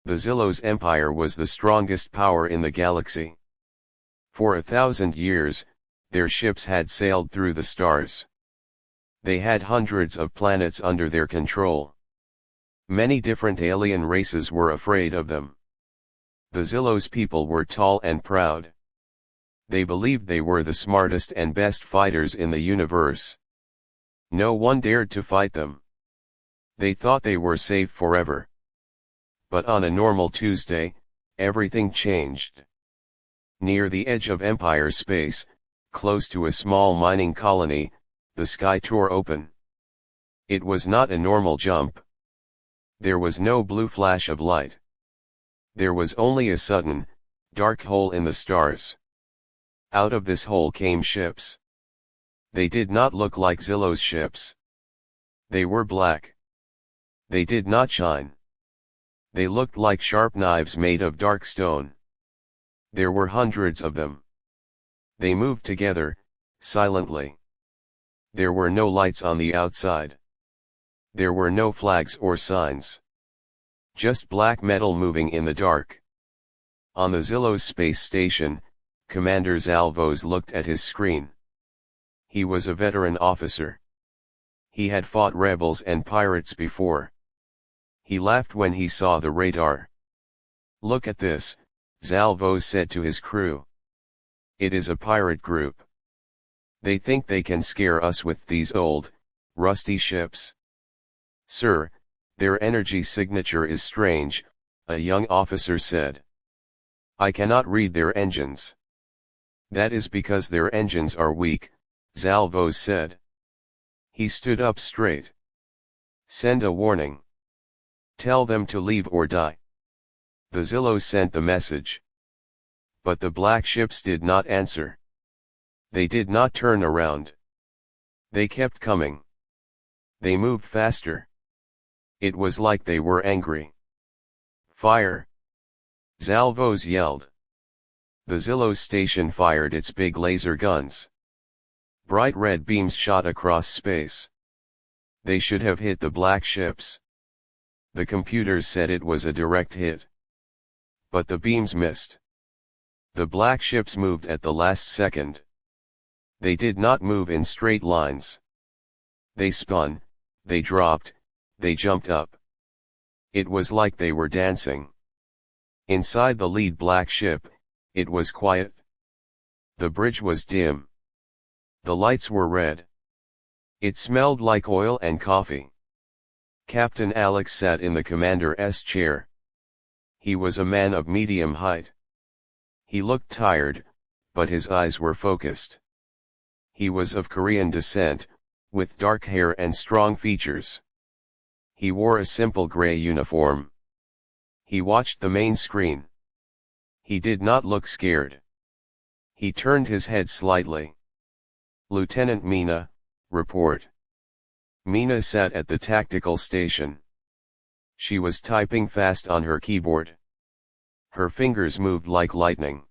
The Zillows Empire was the strongest power in the galaxy. For 1,000 years, their ships had sailed through the stars. They had hundreds of planets under their control. Many different alien races were afraid of them. The Zillows people were tall and proud. They believed they were the smartest and best fighters in the universe. No one dared to fight them. They thought they were safe forever. But on a normal Tuesday, everything changed. Near the edge of Empire space, close to a small mining colony, the sky tore open. It was not a normal jump. There was no blue flash of light. There was only a sudden, dark hole in the stars. Out of this hole came ships. They did not look like Zillow's ships. They were black. They did not shine. They looked like sharp knives made of dark stone. There were hundreds of them. They moved together, silently. There were no lights on the outside. There were no flags or signs. Just black metal moving in the dark. On the Zillow's space station, Commander Zalvos looked at his screen. He was a veteran officer. He had fought rebels and pirates before. He laughed when he saw the radar. "Look at this," Zalvos said to his crew. "It is a pirate group. They think they can scare us with these old, rusty ships." "Sir, their energy signature is strange," a young officer said. "I cannot read their engines." "That is because their engines are weak," Zalvos said. He stood up straight. "Send a warning. Tell them to leave or die." The Zillows sent the message. But the black ships did not answer. They did not turn around. They kept coming. They moved faster. It was like they were angry. "Fire!" Zalvos yelled. The Zillows station fired its big laser guns. Bright red beams shot across space. They should have hit the black ships. The computers said it was a direct hit. But the beams missed. The black ships moved at the last second. They did not move in straight lines. They spun, they dropped, they jumped up. It was like they were dancing. Inside the lead black ship, it was quiet. The bridge was dim. The lights were red. It smelled like oil and coffee. Captain Alex sat in the commander's chair. He was a man of medium height. He looked tired, but his eyes were focused. He was of Korean descent, with dark hair and strong features. He wore a simple gray uniform. He watched the main screen. He did not look scared. He turned his head slightly. "Lieutenant Mina, report." Mina sat at the tactical station. She was typing fast on her keyboard. Her fingers moved like lightning.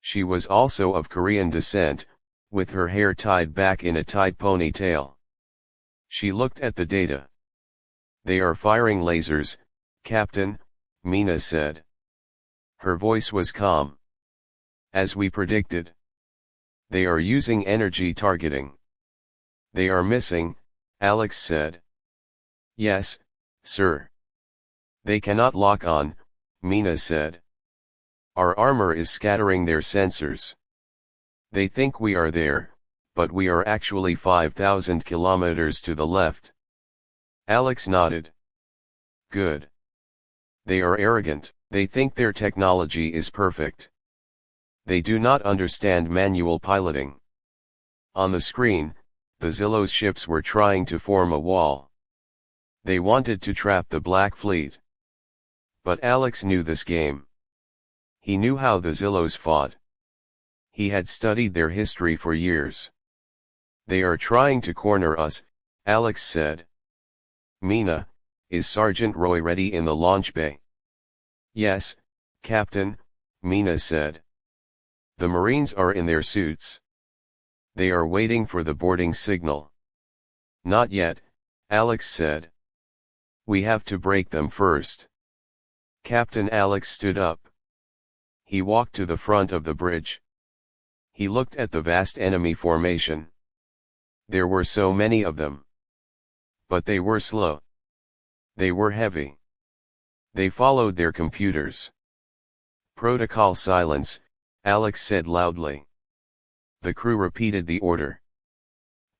She was also of Korean descent, with her hair tied back in a tight ponytail. She looked at the data. "They are firing lasers, Captain," Mina said. Her voice was calm. "As we predicted. They are using energy targeting." "They are missing," Alex said. "Yes, sir." "They cannot lock on," Mina said. "Our armor is scattering their sensors. They think we are there, but we are actually 5,000 kilometers to the left." Alex nodded. "Good. They are arrogant. They think their technology is perfect. They do not understand manual piloting." On the screen, the Zillow's ships were trying to form a wall. They wanted to trap the Black Fleet. But Alex knew this game. He knew how the Zillows fought. He had studied their history for years. "They are trying to corner us," Alex said. "Mina, is Sergeant Roy ready in the launch bay?" "Yes, Captain," Mina said. "The Marines are in their suits. They are waiting for the boarding signal." "Not yet," Alex said. "We have to break them first." Captain Alex stood up. He walked to the front of the bridge. He looked at the vast enemy formation. There were so many of them. But they were slow. They were heavy. They followed their computers. Protocol silence, Alex said loudly. The crew repeated the order.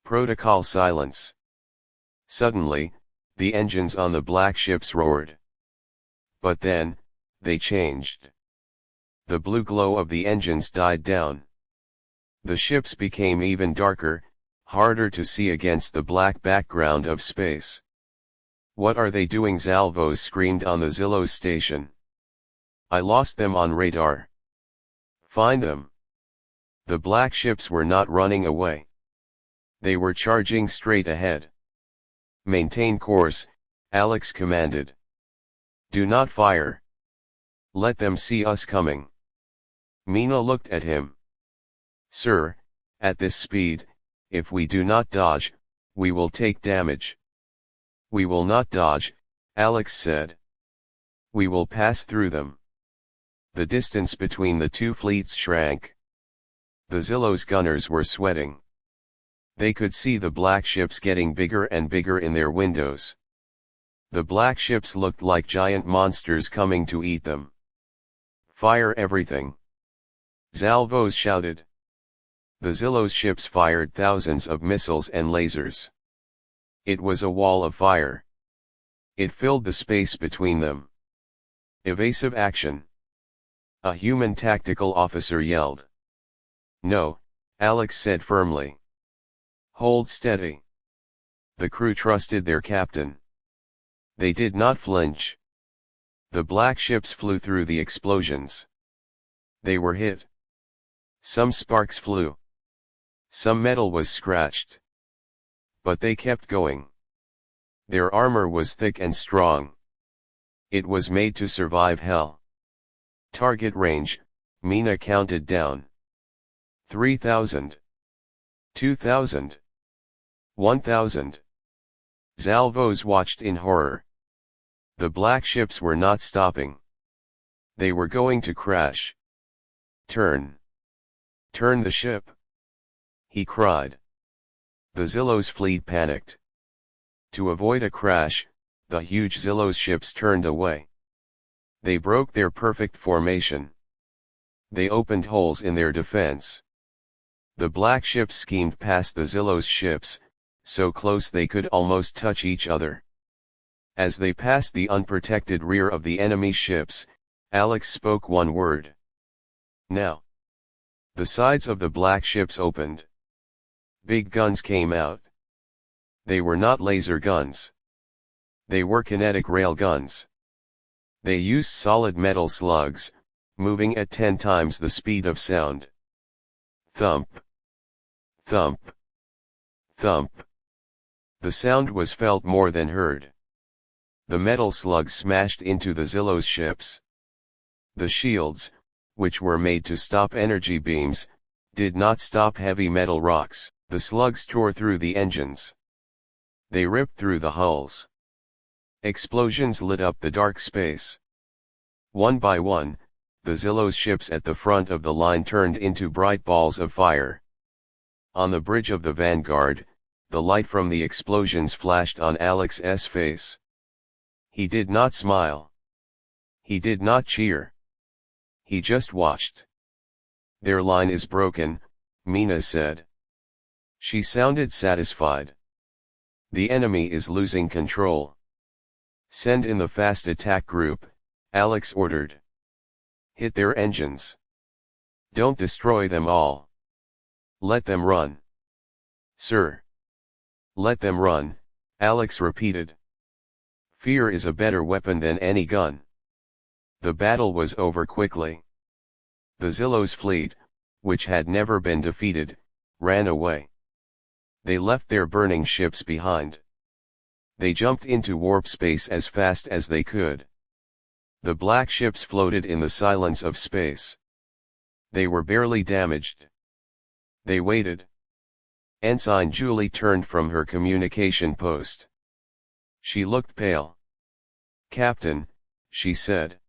Protocol silence. Suddenly, the engines on the black ships roared. But then, they changed. The blue glow of the engines died down. The ships became even darker, harder to see against the black background of space. "What are they doing?" Zalvos screamed on the Zillows station. "I lost them on radar." "Find them." The black ships were not running away. They were charging straight ahead. "Maintain course," Alex commanded. "Do not fire. Let them see us coming." Mina looked at him. "Sir, at this speed, if we do not dodge, we will take damage." "We will not dodge," Alex said. "We will pass through them." The distance between the two fleets shrank. The Zillow's gunners were sweating. They could see the black ships getting bigger and bigger in their windows. The black ships looked like giant monsters coming to eat them. "Fire everything!" Zalvos shouted. The Zillow's ships fired thousands of missiles and lasers. It was a wall of fire. It filled the space between them. "Evasive action!" a human tactical officer yelled. "No," Alex said firmly. "Hold steady." The crew trusted their captain. They did not flinch. The black ships flew through the explosions. They were hit. Some sparks flew. Some metal was scratched. But they kept going. Their armor was thick and strong. It was made to survive hell. "Target range," Mina counted down. 3,000. 2,000. 1,000. Zalvos watched in horror. The black ships were not stopping. They were going to crash. "Turn. Turn the ship!" he cried. The Zillow's fleet panicked. To avoid a crash, the huge Zillow's ships turned away. They broke their perfect formation. They opened holes in their defense. The black ships schemed past the Zillow's ships, so close they could almost touch each other. As they passed the unprotected rear of the enemy ships, Alex spoke one word. "Now." The sides of the black ships opened. Big guns came out. They were not laser guns. They were kinetic rail guns. They used solid metal slugs, moving at 10 times the speed of sound. Thump. Thump. Thump. The sound was felt more than heard. The metal slugs smashed into the Zillow's ships. The shields, which were made to stop energy beams, did not stop heavy metal rocks. The slugs tore through the engines. They ripped through the hulls. Explosions lit up the dark space. One by one, the Zillow's ships at the front of the line turned into bright balls of fire. On the bridge of the Vanguard, the light from the explosions flashed on Alex's face. He did not smile. He did not cheer. He just watched. "Their line is broken," Mina said. She sounded satisfied. "The enemy is losing control." "Send in the fast attack group," Alex ordered. "Hit their engines. Don't destroy them all. Let them run." "Sir." "Let them run," Alex repeated. "Fear is a better weapon than any gun." The battle was over quickly. The Zillow's fleet, which had never been defeated, ran away. They left their burning ships behind. They jumped into warp space as fast as they could. The black ships floated in the silence of space. They were barely damaged. They waited. Ensign Julie turned from her communication post. She looked pale. "Captain," she said.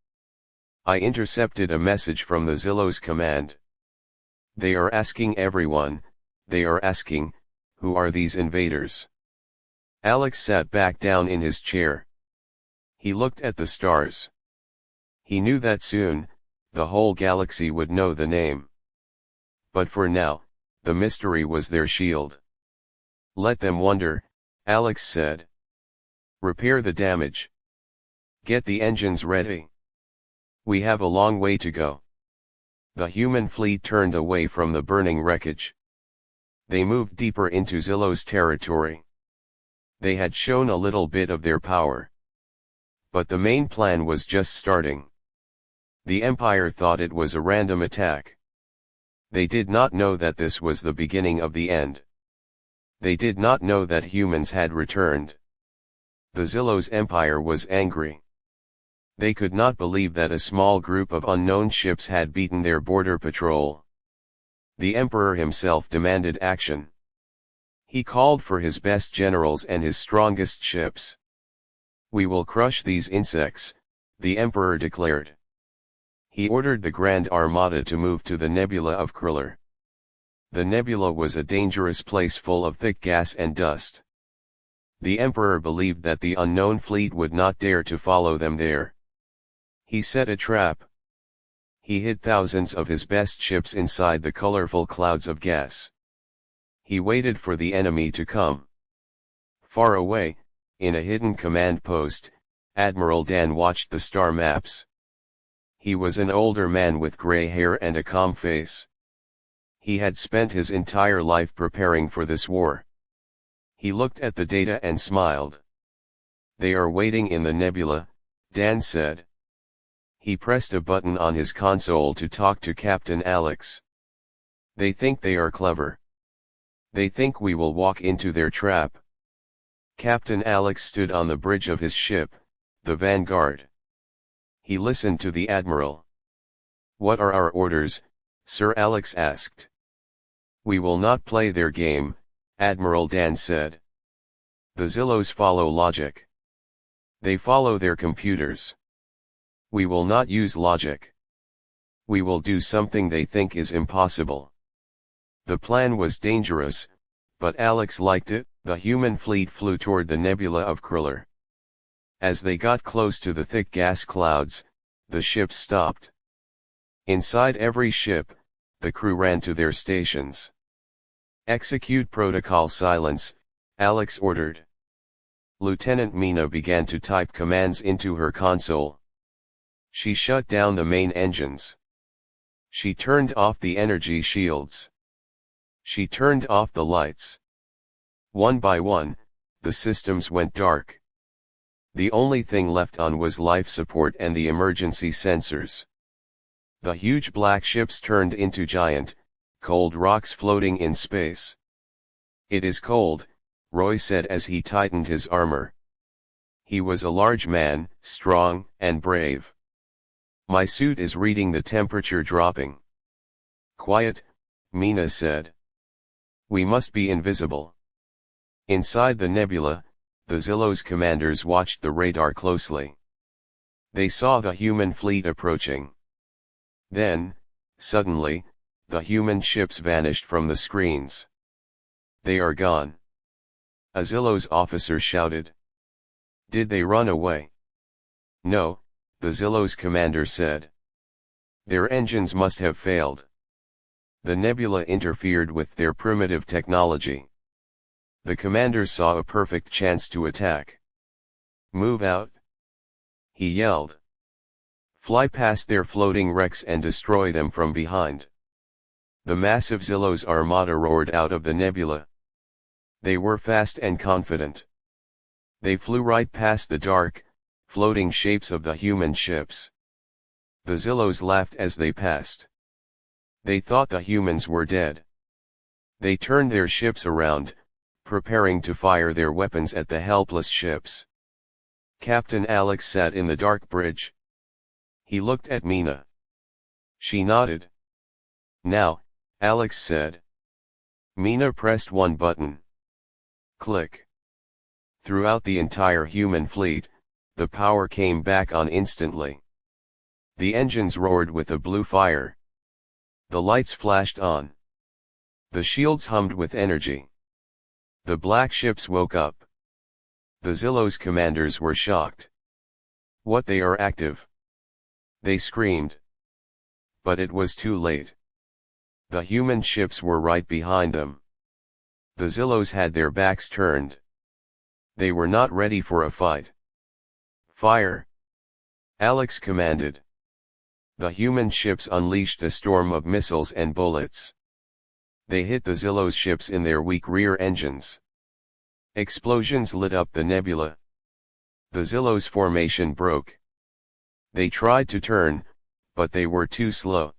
I intercepted a message from the Zillow's command. They are asking everyone, they are asking, who are these invaders? Alex sat back down in his chair. He looked at the stars. He knew that soon, the whole galaxy would know the name. But for now, the mystery was their shield. Let them wonder, Alex said. Repair the damage. Get the engines ready. We have a long way to go. The human fleet turned away from the burning wreckage. They moved deeper into Zillow's territory. They had shown a little bit of their power. But the main plan was just starting. The Empire thought it was a random attack. They did not know that this was the beginning of the end. They did not know that humans had returned. The Zillow's empire was angry. They could not believe that a small group of unknown ships had beaten their border patrol. The Emperor himself demanded action. He called for his best generals and his strongest ships. We will crush these insects, the Emperor declared. He ordered the Grand Armada to move to the nebula of Kriller. The nebula was a dangerous place full of thick gas and dust. The Emperor believed that the unknown fleet would not dare to follow them there. He set a trap. He hid thousands of his best ships inside the colorful clouds of gas. He waited for the enemy to come. Far away, in a hidden command post, Admiral Dan watched the star maps. He was an older man with gray hair and a calm face. He had spent his entire life preparing for this war. He looked at the data and smiled. They are waiting in the nebula, Dan said. He pressed a button on his console to talk to Captain Alex. They think they are clever. They think we will walk into their trap. Captain Alex stood on the bridge of his ship, the Vanguard. He listened to the Admiral. What are our orders, Sir Alex asked. We will not play their game, Admiral Dan said. The Zillows follow logic. They follow their computers. We will not use logic. We will do something they think is impossible. The plan was dangerous, but Alex liked it. The human fleet flew toward the nebula of Kriller. As they got close to the thick gas clouds, the ships stopped. Inside every ship, the crew ran to their stations. Execute protocol silence, Alex ordered. Lieutenant Mina began to type commands into her console. She shut down the main engines. She turned off the energy shields. She turned off the lights. One by one, the systems went dark. The only thing left on was life support and the emergency sensors. The huge black ships turned into giant, cold rocks floating in space. It is cold, Roy said as he tightened his armor. He was a large man, strong and brave. My suit is reading the temperature dropping. Quiet, Mina said. We must be invisible. Inside the nebula, the Zillow's commanders watched the radar closely. They saw the human fleet approaching. Then, suddenly, the human ships vanished from the screens. They are gone. A Zillow's officer shouted. Did they run away? No, the Zillow's commander said. Their engines must have failed. The nebula interfered with their primitive technology. The commander saw a perfect chance to attack. Move out! He yelled. Fly past their floating wrecks and destroy them from behind. The massive Zillow's armada roared out of the nebula. They were fast and confident. They flew right past the dark, floating shapes of the human ships. The Zillows laughed as they passed. They thought the humans were dead. They turned their ships around, preparing to fire their weapons at the helpless ships. Captain Alex sat in the dark bridge. He looked at Mina. She nodded. Now, Alex said. Mina pressed one button. Click. Throughout the entire human fleet, the power came back on instantly. The engines roared with a blue fire. The lights flashed on. The shields hummed with energy. The black ships woke up. The Zillow's commanders were shocked. What, they are active? They screamed. But it was too late. The human ships were right behind them. The Zillows had their backs turned. They were not ready for a fight. Fire! Alex commanded. The human ships unleashed a storm of missiles and bullets. They hit the Zillow's ships in their weak rear engines. Explosions lit up the nebula. The Zillow's formation broke. They tried to turn, but they were too slow.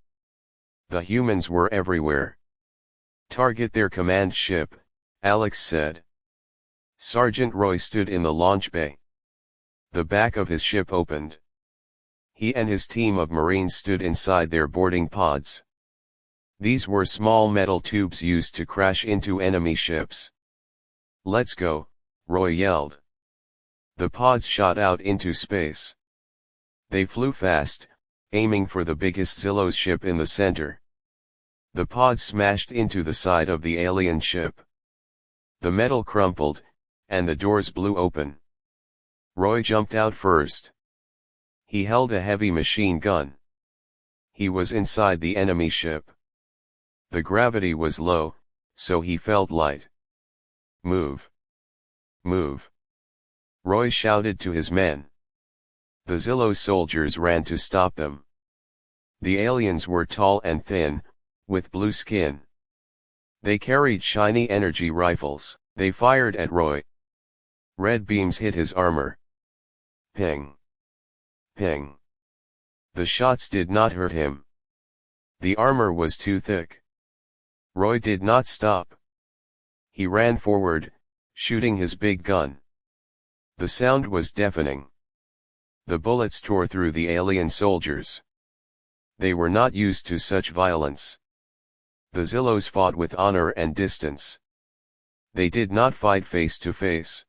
The humans were everywhere. Target their command ship, Alex said. Sergeant Roy stood in the launch bay. The back of his ship opened. He and his team of Marines stood inside their boarding pods. These were small metal tubes used to crash into enemy ships. Let's go, Roy yelled. The pods shot out into space. They flew fast, aiming for the biggest Zillow's ship in the center. The pods smashed into the side of the alien ship. The metal crumpled, and the doors blew open. Roy jumped out first. He held a heavy machine gun. He was inside the enemy ship. The gravity was low, so he felt light. Move! Move! Roy shouted to his men. The Zillow soldiers ran to stop them. The aliens were tall and thin, with blue skin. They carried shiny energy rifles. They fired at Roy. Red beams hit his armor. Ping! Ping! The shots did not hurt him. The armor was too thick. Roy did not stop. He ran forward, shooting his big gun. The sound was deafening. The bullets tore through the alien soldiers. They were not used to such violence. The Zillows fought with honor and distance. They did not fight face to face.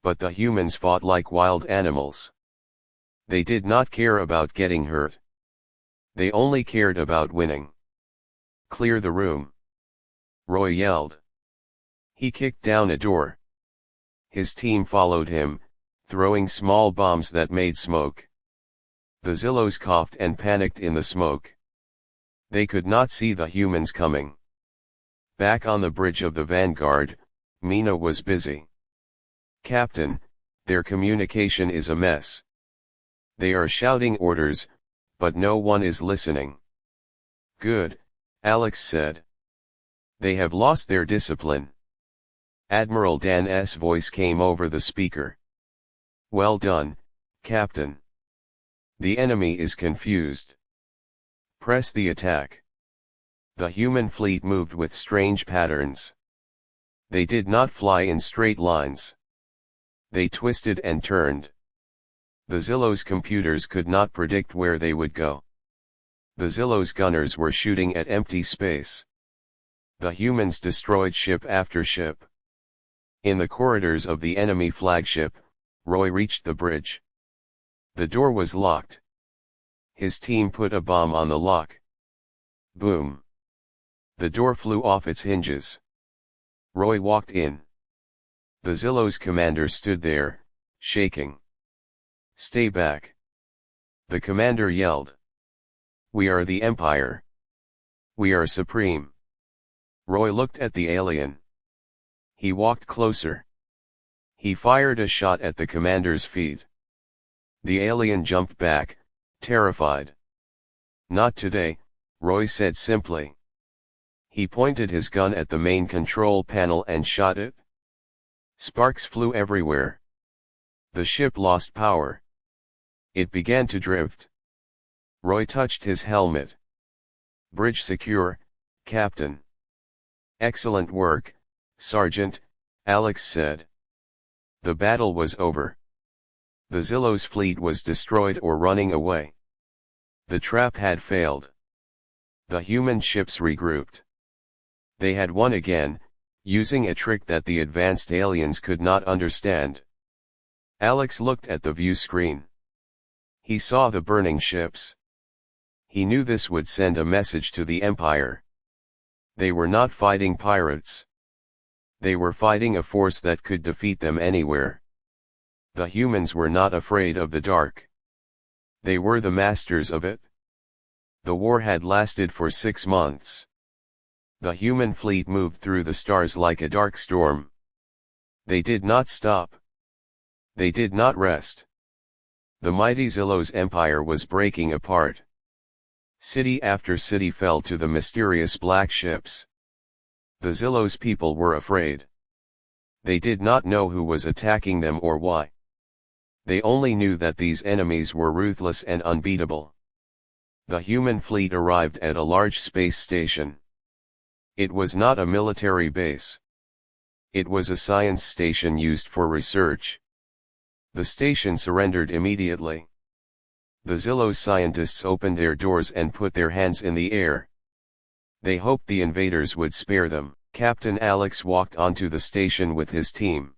But the humans fought like wild animals. They did not care about getting hurt. They only cared about winning. Clear the room! Roy yelled. He kicked down a door. His team followed him, throwing small bombs that made smoke. The Zillows coughed and panicked in the smoke. They could not see the humans coming. Back on the bridge of the Vanguard, Mina was busy. Captain, their communication is a mess. They are shouting orders, but no one is listening. Good, Alex said. They have lost their discipline. Admiral Dan's voice came over the speaker. Well done, Captain. The enemy is confused. Press the attack. The human fleet moved with strange patterns. They did not fly in straight lines. They twisted and turned. The Zillow's computers could not predict where they would go. The Zillow's gunners were shooting at empty space. The humans destroyed ship after ship. In the corridors of the enemy flagship, Roy reached the bridge. The door was locked. His team put a bomb on the lock. Boom! The door flew off its hinges. Roy walked in. The Zillow's commander stood there, shaking. Stay back! The commander yelled. We are the Empire. We are supreme. Roy looked at the alien. He walked closer. He fired a shot at the commander's feet. The alien jumped back, terrified. Not today, Roy said simply. He pointed his gun at the main control panel and shot it. Sparks flew everywhere. The ship lost power. It began to drift. Roy touched his helmet. Bridge secure, Captain. Excellent work, Sergeant, Alex said. The battle was over. The Zillow's fleet was destroyed or running away. The trap had failed. The human ships regrouped. They had won again, using a trick that the advanced aliens could not understand. Alex looked at the view screen. He saw the burning ships. He knew this would send a message to the Empire. They were not fighting pirates. They were fighting a force that could defeat them anywhere. The humans were not afraid of the dark. They were the masters of it. The war had lasted for 6 months. The human fleet moved through the stars like a dark storm. They did not stop. They did not rest. The mighty Zillow's empire was breaking apart. City after city fell to the mysterious black ships. The Zillow's people were afraid. They did not know who was attacking them or why. They only knew that these enemies were ruthless and unbeatable. The human fleet arrived at a large space station. It was not a military base. It was a science station used for research. The station surrendered immediately. The Zillow's scientists opened their doors and put their hands in the air. They hoped the invaders would spare them. Captain Alex walked onto the station with his team.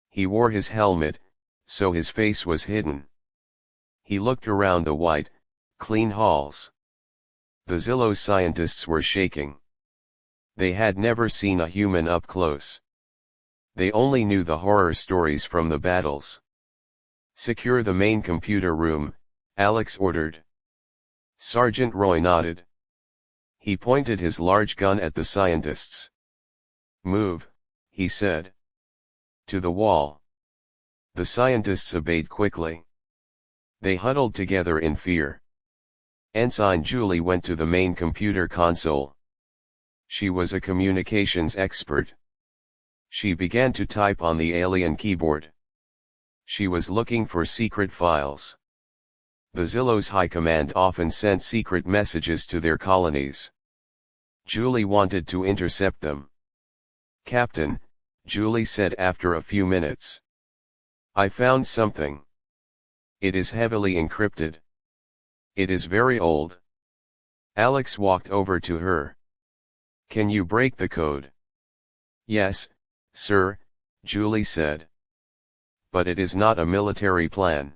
He wore his helmet, so his face was hidden. He looked around the white, clean halls. The Zillow's scientists were shaking. They had never seen a human up close. They only knew the horror stories from the battles. "Secure the main computer room," Alex ordered. Sergeant Roy nodded. He pointed his large gun at the scientists. "Move," he said. "To the wall." The scientists obeyed quickly. They huddled together in fear. Ensign Julie went to the main computer console. She was a communications expert. She began to type on the alien keyboard. She was looking for secret files. The Zillow's High Command often sent secret messages to their colonies. Julie wanted to intercept them. "Captain," Julie said after a few minutes. "I found something. It is heavily encrypted. It is very old." Alex walked over to her. "Can you break the code?" "Yes, sir," Julie said. "But it is not a military plan.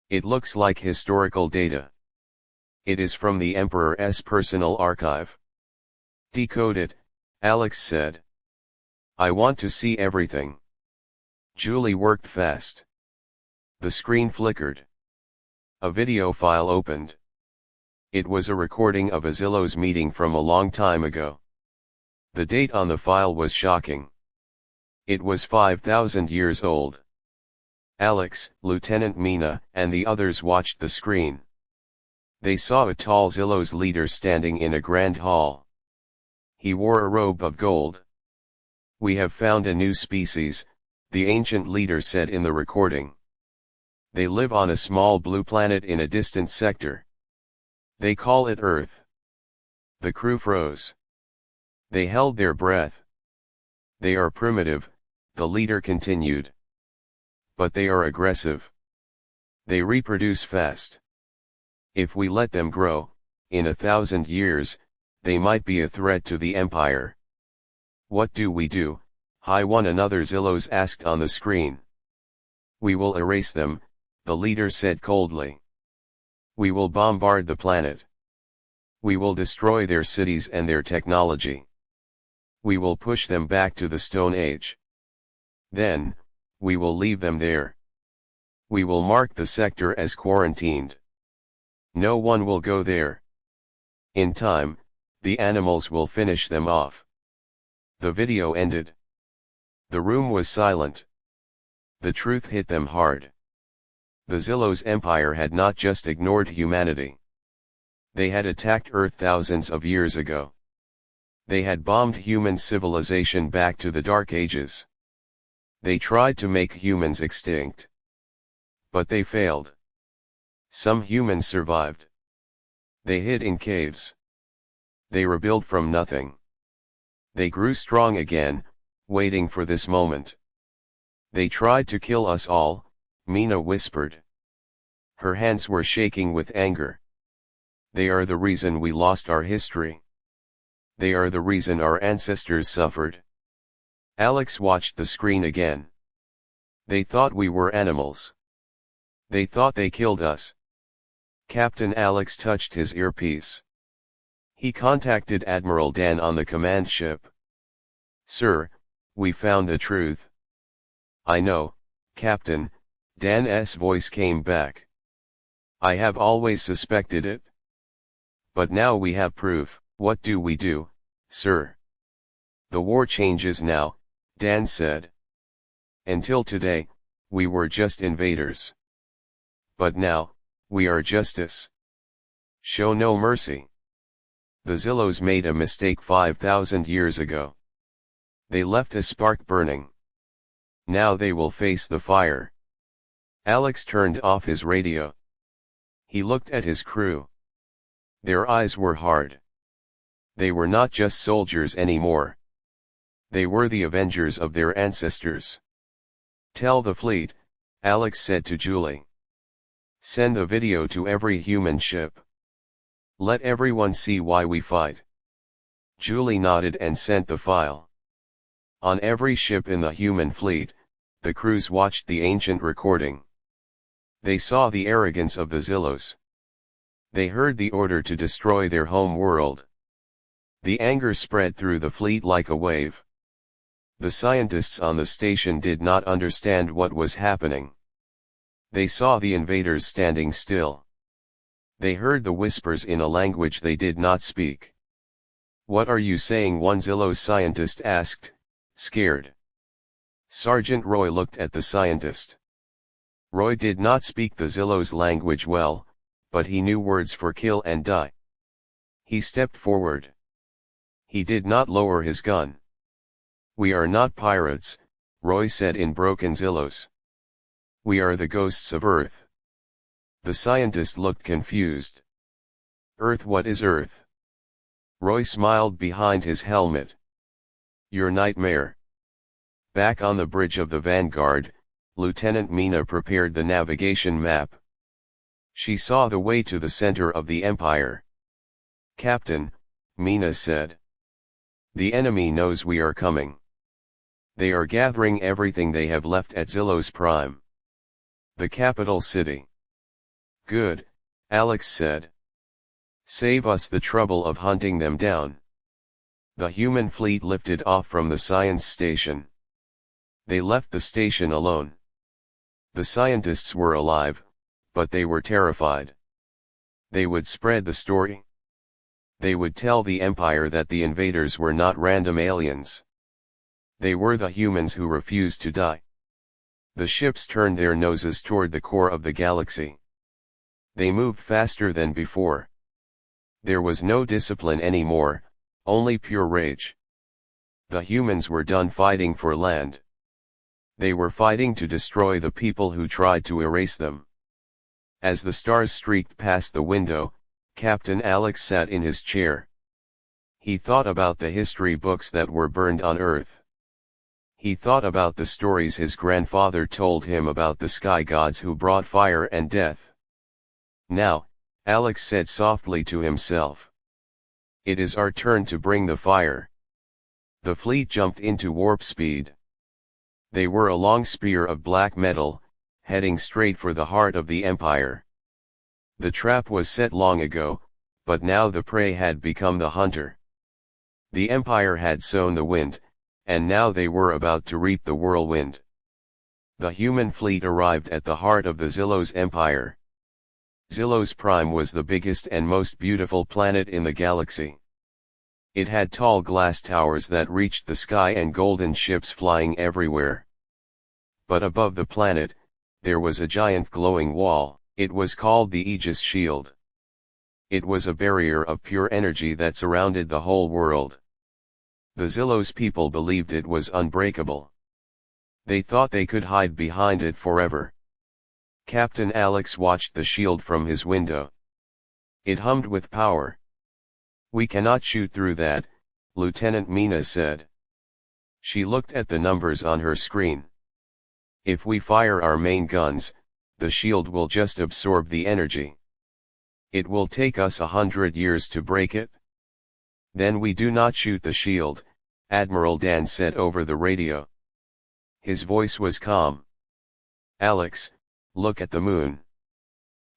It looks like historical data. It is from the Emperor's personal archive." "Decode it," Alex said. "I want to see everything." Julie worked fast. The screen flickered. A video file opened. It was a recording of a Zillow's meeting from a long time ago. The date on the file was shocking. It was 5,000 years old. Alex, Lieutenant Mina, and the others watched the screen. They saw a tall Zillow's leader standing in a grand hall. He wore a robe of gold. "We have found a new species," the ancient leader said in the recording. "They live on a small blue planet in a distant sector. They call it Earth." The crew froze. They held their breath. "They are primitive," the leader continued. "But they are aggressive. They reproduce fast. If we let them grow, in 1,000 years, they might be a threat to the Empire." "What do we do?" one another Zillow's asked on the screen. "We will erase them," the leader said coldly. "We will bombard the planet. We will destroy their cities and their technology. We will push them back to the Stone Age. Then, we will leave them there. We will mark the sector as quarantined. No one will go there. In time, the animals will finish them off." The video ended. The room was silent. The truth hit them hard. The Zillow's empire had not just ignored humanity. They had attacked Earth thousands of years ago. They had bombed human civilization back to the Dark Ages. They tried to make humans extinct. But they failed. Some humans survived. They hid in caves. They rebuilt from nothing. They grew strong again, waiting for this moment. "They tried to kill us all," Mina whispered. Her hands were shaking with anger. "They are the reason we lost our history. They are the reason our ancestors suffered." Alex watched the screen again. "They thought we were animals. They thought they killed us. Captain Alex touched his earpiece. He contacted Admiral Dan on the command ship. "Sir, we found the truth." "I know, Captain," Dan's voice came back. "I have always suspected it. But now we have proof." "What do we do, sir?" "The war changes now," Dan said. "Until today, we were just invaders. But now, we are justice. Show no mercy. The Zillows made a mistake 5,000 years ago. They left a spark burning. Now they will face the fire." Alex turned off his radio. He looked at his crew. Their eyes were hard. They were not just soldiers anymore. They were the avengers of their ancestors. "Tell the fleet," Alex said to Julie. "Send the video to every human ship. Let everyone see why we fight." Julie nodded and sent the file. On every ship in the human fleet, the crews watched the ancient recording. They saw the arrogance of the Zillows. They heard the order to destroy their home world. The anger spread through the fleet like a wave. The scientists on the station did not understand what was happening. They saw the invaders standing still. They heard the whispers in a language they did not speak. "What are you saying?" one Zillow scientist asked, scared. Sergeant Roy looked at the scientist. Roy did not speak the Zillow's language well, but he knew words for kill and die. He stepped forward. He did not lower his gun. "We are not pirates," Roy said in broken Zillows. "We are the ghosts of Earth." The scientist looked confused. "Earth? What is Earth?" Roy smiled behind his helmet. "Your nightmare." Back on the bridge of the Vanguard, Lieutenant Mina prepared the navigation map. She saw the way to the center of the Empire. "Captain," Mina said, "the enemy knows we are coming. They are gathering everything they have left at Zillow's Prime, the capital city." "Good," Alex said. "Save us the trouble of hunting them down." The human fleet lifted off from the science station. They left the station alone. The scientists were alive, but they were terrified. They would spread the story. They would tell the Empire that the invaders were not random aliens. They were the humans who refused to die. The ships turned their noses toward the core of the galaxy. They moved faster than before. There was no discipline anymore, only pure rage. The humans were done fighting for land. They were fighting to destroy the people who tried to erase them. As the stars streaked past the window, Captain Alex sat in his chair. He thought about the history books that were burned on Earth. He thought about the stories his grandfather told him about the sky gods who brought fire and death. "Now," Alex said softly to himself, "it is our turn to bring the fire." The fleet jumped into warp speed. They were a long spear of black metal, heading straight for the heart of the Empire. The trap was set long ago, but now the prey had become the hunter. The Empire had sown the wind, and now they were about to reap the whirlwind. The human fleet arrived at the heart of the Zillow's Empire. Zillow's Prime was the biggest and most beautiful planet in the galaxy. It had tall glass towers that reached the sky and golden ships flying everywhere. But above the planet, there was a giant glowing wall. It was called the Aegis Shield. It was a barrier of pure energy that surrounded the whole world. The Zillow's people believed it was unbreakable. They thought they could hide behind it forever. Captain Alex watched the shield from his window. It hummed with power. "We cannot shoot through that," Lieutenant Mina said. She looked at the numbers on her screen. "If we fire our main guns, the shield will just absorb the energy. It will take us 100 years to break it." "Then we do not shoot the shield," Admiral Dan said over the radio. His voice was calm. "Alex, look at the moon.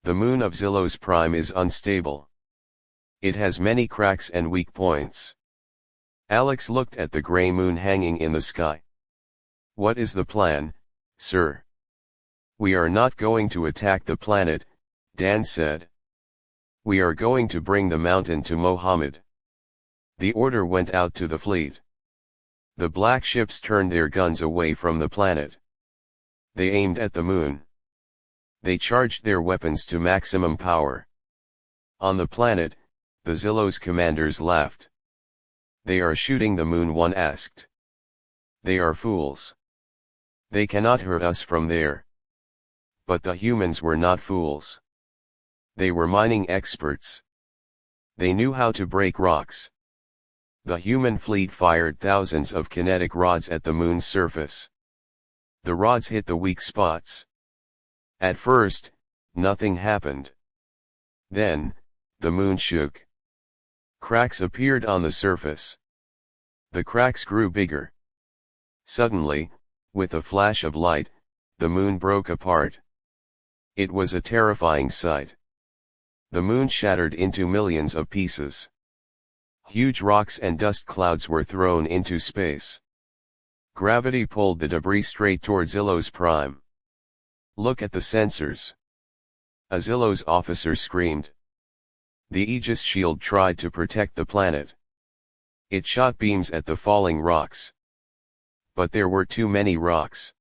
The moon of Zillow's prime is unstable. It has many cracks and weak points. Alex looked at the gray moon hanging in the sky. What is the plan, sir? We are not going to attack the planet, Dan said. We are going to bring the mountain to Mohammed. The order went out to the fleet. The black ships turned their guns away from the planet. They aimed at the moon. They charged their weapons to maximum power. On the planet, the Zillow's commanders laughed. They are shooting the moon, one asked. They are fools. They cannot hurt us from there. But the humans were not fools. They were mining experts. They knew how to break rocks. The human fleet fired thousands of kinetic rods at the moon's surface. The rods hit the weak spots. At first, nothing happened. Then, the moon shook. Cracks appeared on the surface. The cracks grew bigger. Suddenly, with a flash of light, the moon broke apart. It was a terrifying sight. The moon shattered into millions of pieces. Huge rocks and dust clouds were thrown into space. Gravity pulled the debris straight toward Zillow's prime. Look at the sensors. A Zillow's officer screamed. The Aegis shield tried to protect the planet. It shot beams at the falling rocks. But there were too many rocks.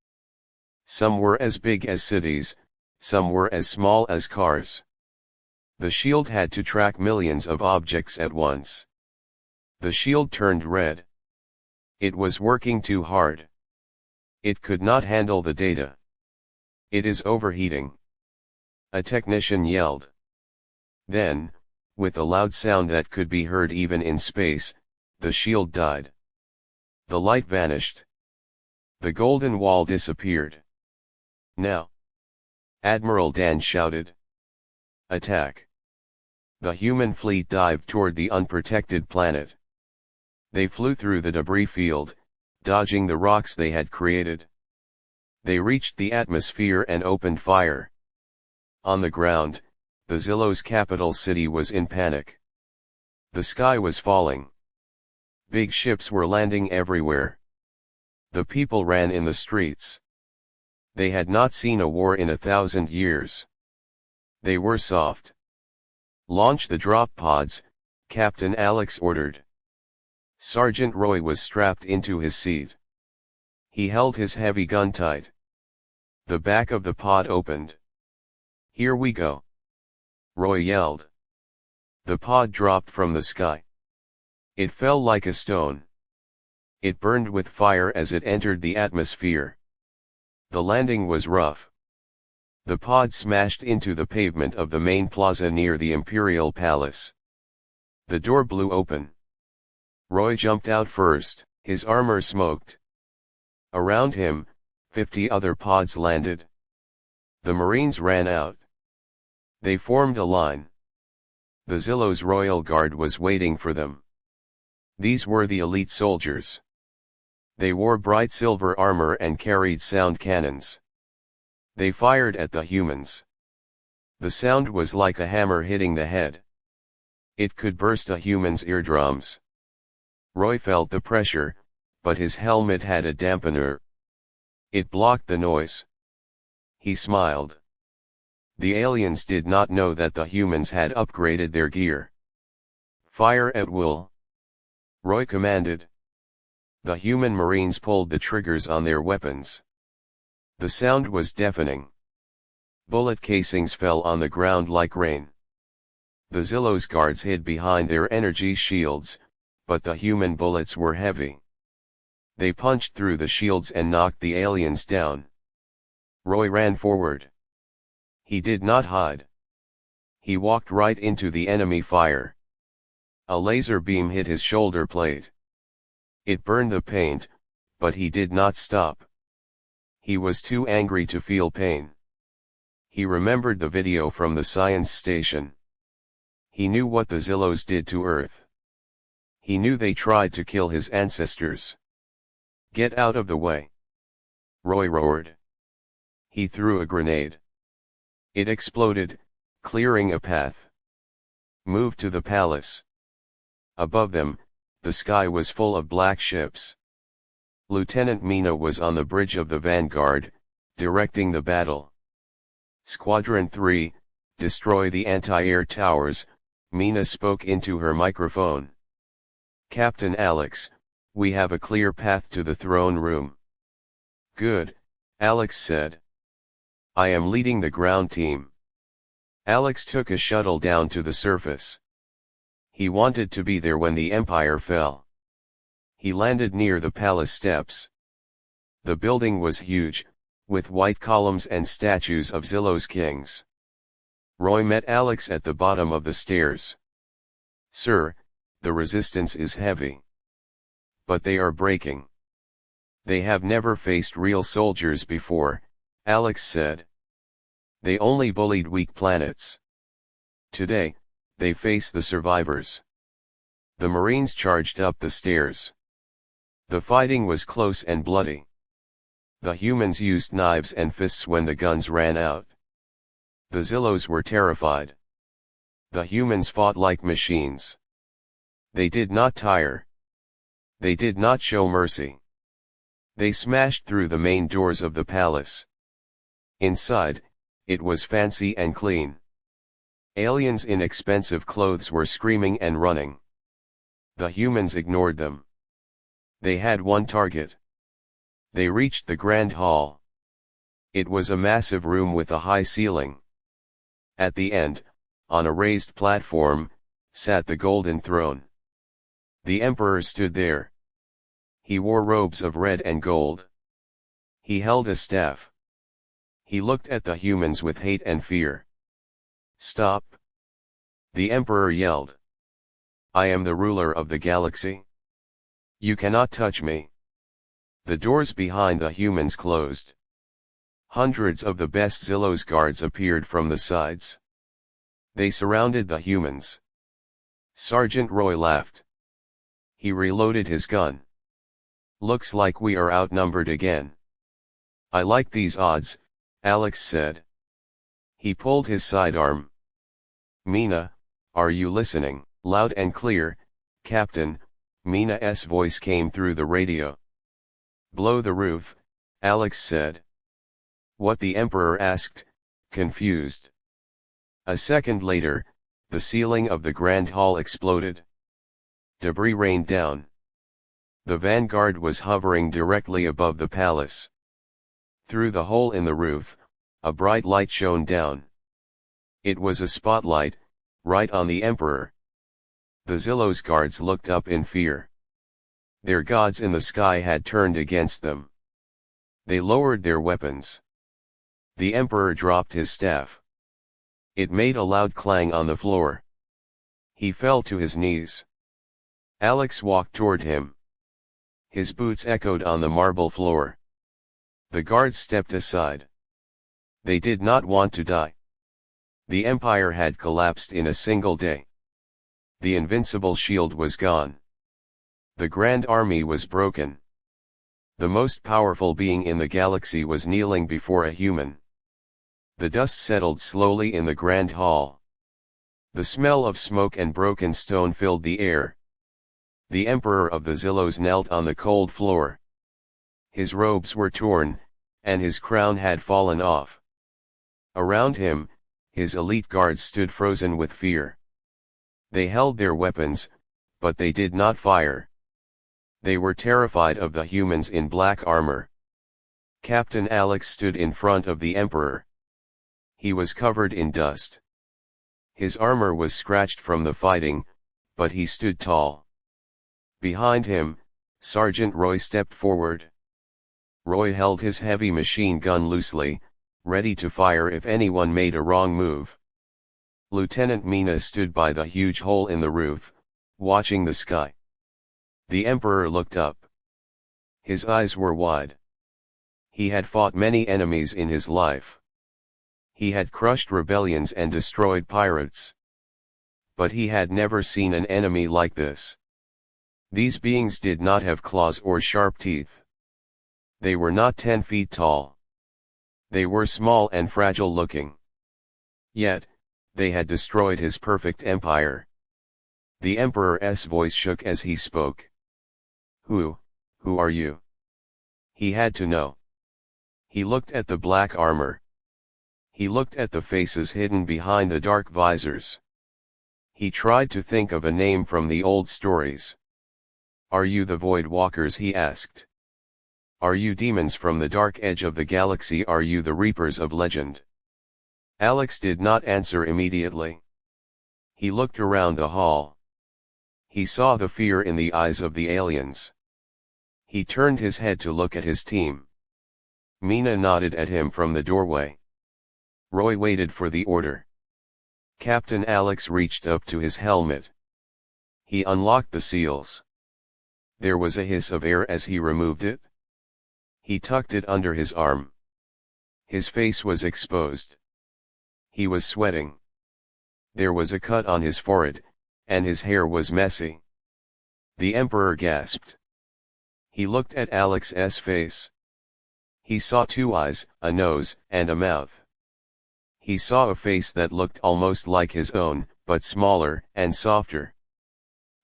Some were as big as cities, some were as small as cars. The shield had to track millions of objects at once. The shield turned red. It was working too hard. It could not handle the data. It is overheating. A technician yelled. Then, with a loud sound that could be heard even in space, the shield died. The light vanished. The golden wall disappeared. Now! Admiral Dan shouted. Attack! The human fleet dived toward the unprotected planet. They flew through the debris field, dodging the rocks they had created. They reached the atmosphere and opened fire. On the ground, the Zillow's capital city was in panic. The sky was falling. Big ships were landing everywhere. The people ran in the streets. They had not seen a war in 1,000 years. They were soft. Launch the drop pods, Captain Alex ordered. Sergeant Roy was strapped into his seat. He held his heavy gun tight. The back of the pod opened. Here we go. Roy yelled. The pod dropped from the sky. It fell like a stone. It burned with fire as it entered the atmosphere. The landing was rough. The pod smashed into the pavement of the main plaza near the Imperial Palace. The door blew open. Roy jumped out first, his armor smoked. Around him, 50 other pods landed. The Marines ran out. They formed a line. The Zillow's Royal Guard was waiting for them. These were the elite soldiers. They wore bright silver armor and carried sound cannons. They fired at the humans. The sound was like a hammer hitting the head. It could burst a human's eardrums. Roy felt the pressure, but his helmet had a dampener. It blocked the noise. He smiled. The aliens did not know that the humans had upgraded their gear. Fire at will. Roy commanded. The human Marines pulled the triggers on their weapons. The sound was deafening. Bullet casings fell on the ground like rain. The Zillow's guards hid behind their energy shields, but the human bullets were heavy. They punched through the shields and knocked the aliens down. Roy ran forward. He did not hide. He walked right into the enemy fire. A laser beam hit his shoulder plate. It burned the paint, but he did not stop. He was too angry to feel pain. He remembered the video from the science station. He knew what the Zillows did to Earth. He knew they tried to kill his ancestors. Get out of the way! Roy roared. He threw a grenade. It exploded, clearing a path. Moved to the palace. Above them, the sky was full of black ships. Lieutenant Mina was on the bridge of the vanguard, directing the battle. Squadron 3, destroy the anti-air towers, Mina spoke into her microphone. Captain Alex, we have a clear path to the throne room. Good, Alex said. I am leading the ground team. Alex took a shuttle down to the surface. He wanted to be there when the Empire fell. He landed near the palace steps. The building was huge, with white columns and statues of Zillow's kings. Roy met Alex at the bottom of the stairs. Sir, the resistance is heavy. But they are breaking. They have never faced real soldiers before, Alex said. They only bullied weak planets. Today, they face the survivors. The Marines charged up the stairs. The fighting was close and bloody. The humans used knives and fists when the guns ran out. The Zillows were terrified. The humans fought like machines. They did not tire. They did not show mercy. They smashed through the main doors of the palace. Inside, it was fancy and clean. Aliens in expensive clothes were screaming and running. The humans ignored them. They had one target. They reached the grand hall. It was a massive room with a high ceiling. At the end, on a raised platform, sat the golden throne. The emperor stood there. He wore robes of red and gold. He held a staff. He looked at the humans with hate and fear. Stop! The emperor yelled. I am the ruler of the galaxy. You cannot touch me. The doors behind the humans closed. Hundreds of the best Zillow's guards appeared from the sides. They surrounded the humans. Sergeant Roy laughed. He reloaded his gun. Looks like we are outnumbered again. I like these odds, Alex said. He pulled his sidearm. Mina, are you listening? Loud and clear, Captain, Mina's voice came through the radio. Blow the roof, Alex said. What? The Emperor asked, confused. A second later, the ceiling of the Grand Hall exploded. Debris rained down. The vanguard was hovering directly above the palace. Through the hole in the roof, a bright light shone down. It was a spotlight, right on the Emperor. The Zillow's guards looked up in fear. Their gods in the sky had turned against them. They lowered their weapons. The Emperor dropped his staff. It made a loud clang on the floor. He fell to his knees. Alex walked toward him. His boots echoed on the marble floor. The guards stepped aside. They did not want to die. The Empire had collapsed in a single day. The invincible shield was gone. The Grand Army was broken. The most powerful being in the galaxy was kneeling before a human. The dust settled slowly in the Grand Hall. The smell of smoke and broken stone filled the air. The Emperor of the Zillows knelt on the cold floor. His robes were torn, and his crown had fallen off. Around him, his elite guards stood frozen with fear. They held their weapons, but they did not fire. They were terrified of the humans in black armor. Captain Alex stood in front of the Emperor. He was covered in dust. His armor was scratched from the fighting, but he stood tall. Behind him, Sergeant Roy stepped forward. Roy held his heavy machine gun loosely, ready to fire if anyone made a wrong move. Lieutenant Mina stood by the huge hole in the roof, watching the sky. The Emperor looked up. His eyes were wide. He had fought many enemies in his life. He had crushed rebellions and destroyed pirates. But he had never seen an enemy like this. These beings did not have claws or sharp teeth. They were not 10 feet tall. They were small and fragile looking. Yet, they had destroyed his perfect empire. The Emperor's voice shook as he spoke. Who are you? He had to know. He looked at the black armor. He looked at the faces hidden behind the dark visors. He tried to think of a name from the old stories. Are you the Void Walkers? He asked. Are you demons from the dark edge of the galaxy? Are you the Reapers of legend? Alex did not answer immediately. He looked around the hall. He saw the fear in the eyes of the aliens. He turned his head to look at his team. Mina nodded at him from the doorway. Roy waited for the order. Captain Alex reached up to his helmet. He unlocked the seals. There was a hiss of air as he removed it. He tucked it under his arm. His face was exposed. He was sweating. There was a cut on his forehead, and his hair was messy. The Emperor gasped. He looked at Alex's face. He saw two eyes, a nose, and a mouth. He saw a face that looked almost like his own, but smaller and softer.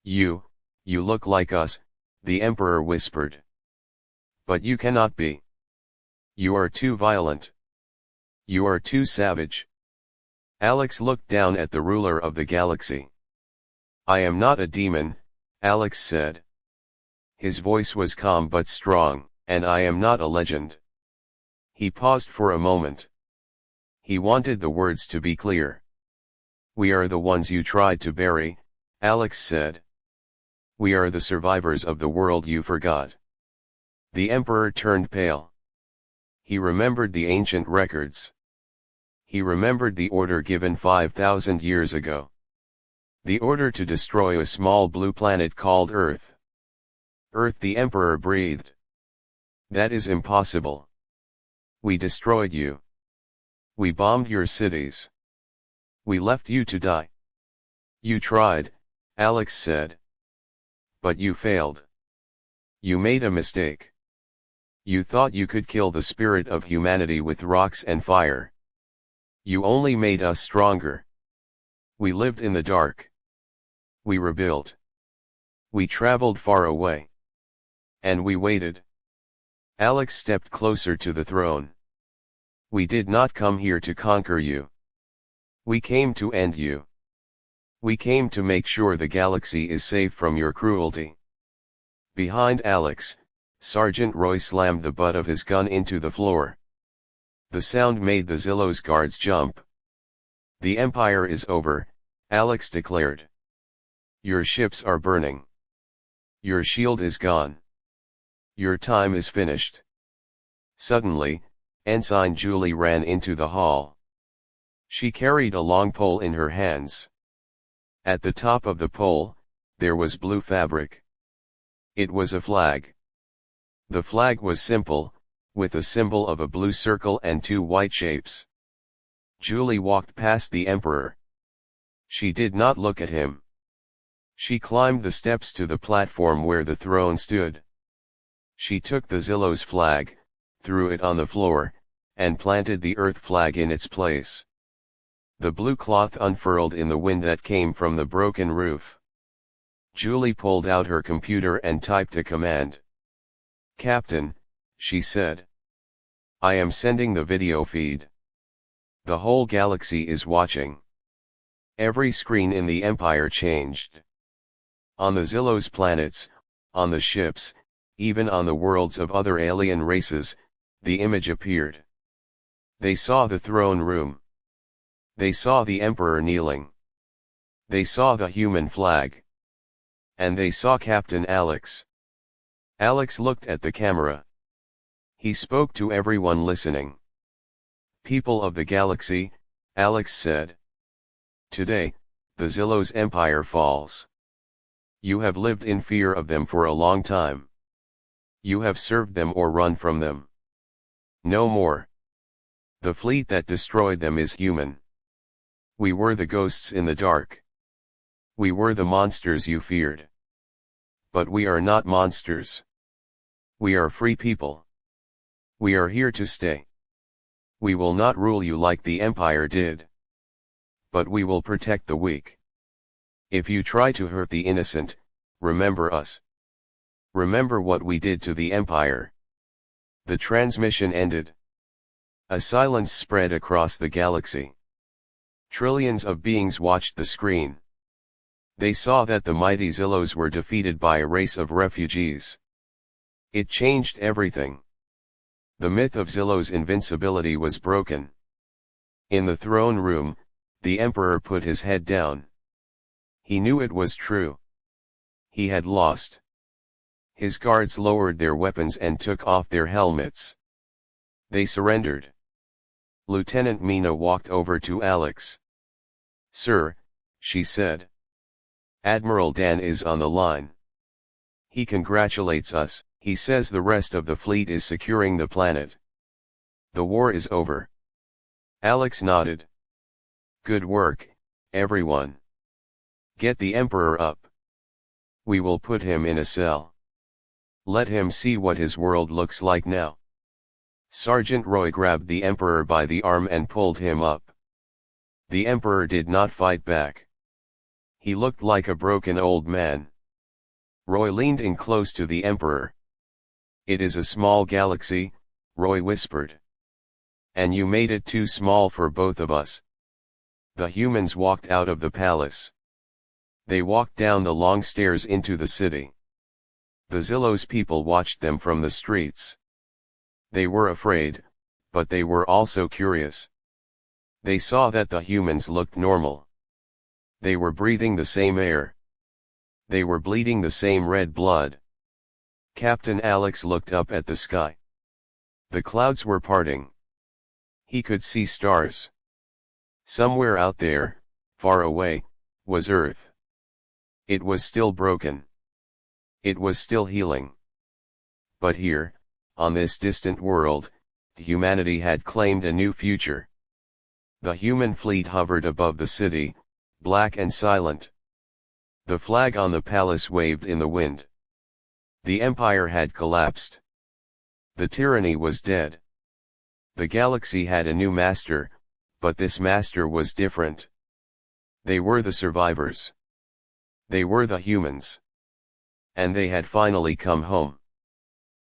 You look like us, the Emperor whispered. But you cannot be. You are too violent. You are too savage. Alex looked down at the ruler of the galaxy. I am not a demon, Alex said. His voice was calm but strong, and I am not a legend. He paused for a moment. He wanted the words to be clear. We are the ones you tried to bury, Alex said. We are the survivors of the world you forgot. The Emperor turned pale. He remembered the ancient records. He remembered the order given 5,000 years ago. The order to destroy a small blue planet called Earth. Earth, the Emperor breathed. That is impossible. We destroyed you. We bombed your cities. We left you to die. You tried, Alex said. But you failed. You made a mistake. You thought you could kill the spirit of humanity with rocks and fire. You only made us stronger. We lived in the dark. We rebuilt. We traveled far away. And we waited. Alex stepped closer to the throne. We did not come here to conquer you. We came to end you. We came to make sure the galaxy is safe from your cruelty. Behind Alex, Sergeant Roy slammed the butt of his gun into the floor. The sound made the Zillow's guards jump. The Empire is over, Alex declared. Your ships are burning. Your shield is gone. Your time is finished. Suddenly, Ensign Julie ran into the hall. She carried a long pole in her hands. At the top of the pole, there was blue fabric. It was a flag. The flag was simple, with a symbol of a blue circle and two white shapes. Julie walked past the Emperor. She did not look at him. She climbed the steps to the platform where the throne stood. She took the Zillow's flag, threw it on the floor, and planted the Earth flag in its place. The blue cloth unfurled in the wind that came from the broken roof. Julie pulled out her computer and typed a command. Captain, she said. I am sending the video feed. The whole galaxy is watching. Every screen in the Empire changed. On the Zillow's planets, on the ships, even on the worlds of other alien races, the image appeared. They saw the throne room. They saw the Emperor kneeling. They saw the human flag. And they saw Captain Alex. Alex looked at the camera. He spoke to everyone listening. People of the galaxy, Alex said. Today, the Zillow's empire falls. You have lived in fear of them for a long time. You have served them or run from them. No more. The fleet that destroyed them is human. We were the ghosts in the dark. We were the monsters you feared. But we are not monsters. We are free people. We are here to stay. We will not rule you like the Empire did. but we will protect the weak. If you try to hurt the innocent, remember us. Remember what we did to the Empire." The transmission ended. A silence spread across the galaxy. Trillions of beings watched the screen. They saw that the mighty Zillos were defeated by a race of refugees. It changed everything. The myth of Zillo's invincibility was broken. In the throne room, the Emperor put his head down. He knew it was true. He had lost. His guards lowered their weapons and took off their helmets. They surrendered. Lieutenant Mina walked over to Alex. "Sir," she said. "Admiral Dan is on the line. He congratulates us. He says the rest of the fleet is securing the planet. The war is over." Alex nodded. "Good work, everyone. Get the Emperor up. We will put him in a cell. Let him see what his world looks like now." Sergeant Roy grabbed the Emperor by the arm and pulled him up. The Emperor did not fight back. He looked like a broken old man. Roy leaned in close to the Emperor. "It is a small galaxy," Roy whispered. "And you made it too small for both of us." The humans walked out of the palace. They walked down the long stairs into the city. The Zillos people watched them from the streets. They were afraid, but they were also curious. They saw that the humans looked normal. They were breathing the same air. They were bleeding the same red blood. Captain Alex looked up at the sky. The clouds were parting. He could see stars. Somewhere out there, far away, was Earth. It was still broken. It was still healing. But here, on this distant world, humanity had claimed a new future. The human fleet hovered above the city, black and silent. The flag on the palace waved in the wind. The empire had collapsed. The tyranny was dead. The galaxy had a new master, but this master was different. They were the survivors. They were the humans. And they had finally come home.